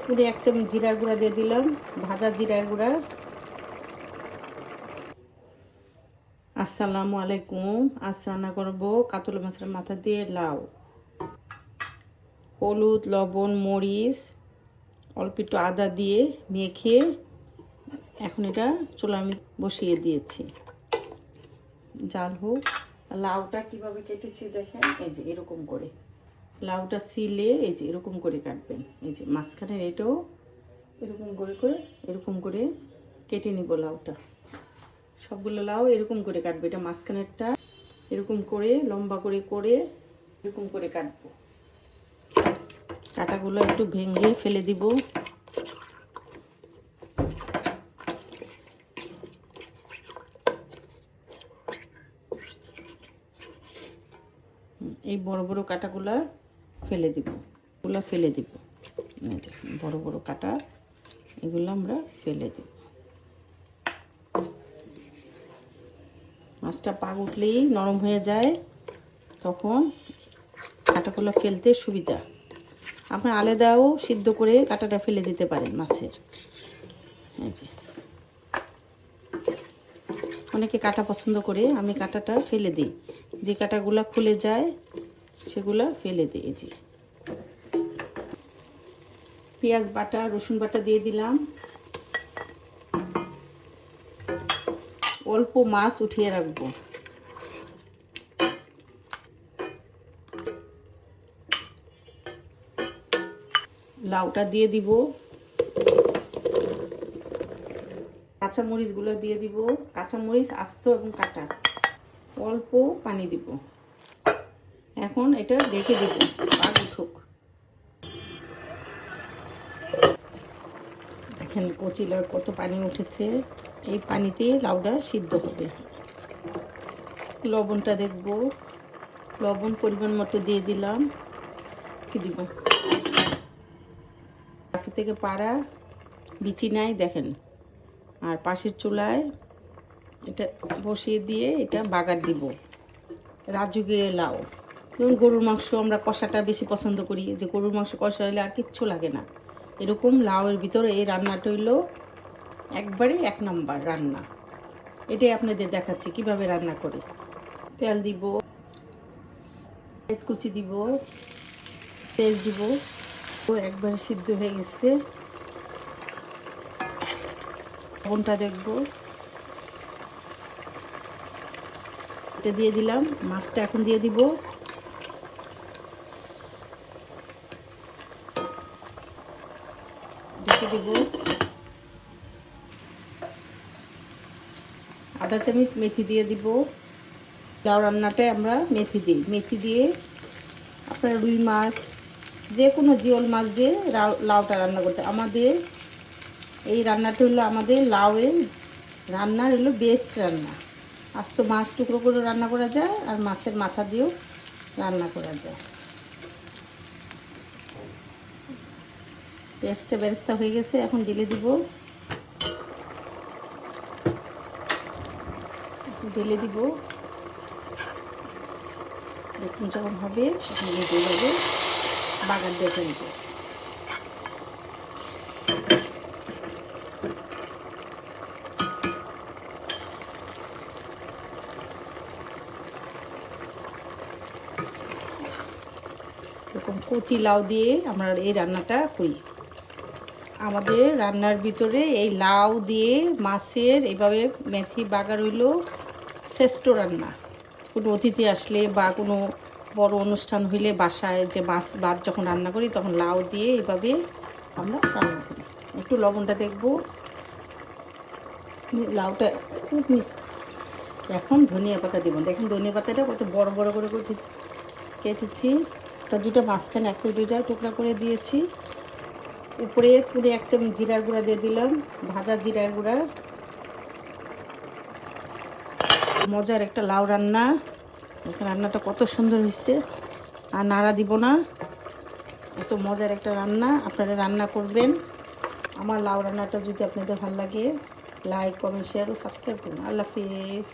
পুরো 1 চামচ জিরার গুঁড়া দিয়ে দিলাম, ভাজা জিরার গুঁড়া। আসসালামু আলাইকুম। আজ রান্না করবো কাতলা মাছের মাথা দিয়ে লাউ। হলুদ, লবণ, মরিচ, অল্প একটু আদা দিয়ে মেখে এখন এটা চুলা আমি বসিয়ে দিয়েছি, জাল হোক। লাউটা কিভাবে কেটেছি দেখেন, এই যে এরকম করে লাউটা সিলে এই যে এরকম করে কাটবেন। এই যে মাঝখানের এটাও এরকম করে কেটে নিব। লাউটা সবগুলো লাউ এরকম করে কাটবে। এটা মাঝখানেরটা এরকম করে লম্বা করে এরকম করে কাটবো। কাটাগুলো একটু ভেঙে ফেলে দিব। এই বড় বড় কাটাগুলা ফেলে দিব, বড় বড় কাটা এগুলো আমরা ফেলে দিব। মাছটা পাক উঠলেই নরম হয়ে যায়, তখন কাটাগুলো ফেলতে সুবিধা। আপনি আলাদাও সিদ্ধ করে কাটাটা ফেলে দিতে পারেন মাছের। এই যে অনেকে কাটা পছন্দ করে, আমি কাটাটা ফেলে দিই। যে কাটাগুলা খুলে যায় সেগুলা ফেলে দিই। এই যে পেঁয়াজ বাটা, রসুন বাটা দিয়ে দিলাম। অল্প মাছ উঠিয়ে রাখবো। লাউটা দিয়ে দিব, কাঁচামরিচগুলো দিয়ে দিব। কাঁচামরিচ আস্ত এবং কাটা, অল্প পানি দিব। এখন এটা রেখে দিব, পাক উঠুক। দেখেন কচি লাউ কত পানি উঠেছে। এই পানিতে লাউটা সিদ্ধ হবে। লবণটা দেখব, লবণ পরিমাণ মতো দিয়ে দিলাম। কি দিব, কাছে থেকে পাড়া, বিচি নাই দেখেন। আর পাশের চুলায় এটা বসিয়ে দিয়ে এটা বাগার দিব। রাজুগিরে লাউ। যেমন গরুর মাংস আমরা কষাটা বেশি পছন্দ করি, যে গরুর মাংস কষা হলে আর কিচ্ছু লাগে না, এরকম লাউয়ের ভিতরে এই রান্নাটা হইলো একবারে 1 নম্বর রান্না। এটাই আপনাদের দেখাচ্ছি কিভাবে রান্না করে। তেল দিব, পেঁয়াজ কুচি দিব, তেল দিব। একবারে সিদ্ধ হয়ে গেছে। লবণটা দেখবো, এটা দিয়ে দিলাম। মাছটা এখন দিয়ে দিব। ঢেকে দিব। আধা চামচ মেথি দিয়ে দিব। লাউ রান্নাটায় আমরা মেথি দিয়ে আপনার রুই মাছ, যে কোনো জিওল মাছ দিয়ে লাউটা রান্না করতে। আমাদের এই রান্নাটা হলো আমাদের লাউয়ের রান্নার হলো বেস্ট রান্না। আস্ত মাছ টুকরো করে রান্না করা যায়, আর মাছের মাথা দিয়েও রান্না করা যায়। পেঁয়াজটা বেরেস্তা হয়ে গেছে, এখন ঢেলে দিব। দেখুন যখন হবে তখন ঢেলে যাবে, বাগার দেখে নিব। এরকম কচি লাউ দিয়ে আমরা এই রান্নাটা করি। আমাদের রান্নার ভিতরে এই লাউ দিয়ে মাছের এইভাবে মেথি বাগার হইল শ্রেষ্ঠ রান্না। কোনো অতিথি আসলে বা কোনো বড় অনুষ্ঠান হইলে বাসায় যে মাছ ভাত যখন রান্না করি, তখন লাউ দিয়ে এইভাবে আমরা রান্না করি। একটু লবণটা দেখবো, লাউটা খুব এখন ধনিয়া পাতা দিব। দেখেন ধনিয়া পাতাটা কত বড় বড় করে কেটেছি। দুটো মাঝখানে একটা দুইটা টুকরা করে দিয়েছি। উপরে পুরো 1 চামচ জিরার গুঁড়া দিয়ে দিলাম, ভাজা জিরার গুঁড়া। মজার একটা লাউ রান্না। রান্নাটা কত সুন্দর হয়েছে, আর নাড়া দিব না। এত মজার একটা রান্না, আপনারা রান্না করবেন। আমার লাউ রান্নাটা যদি আপনাদের ভালো লাগে, লাইক, কমেন্ট, শেয়ার ও সাবস্ক্রাইব করুন। আল্লাহ হাফিজ।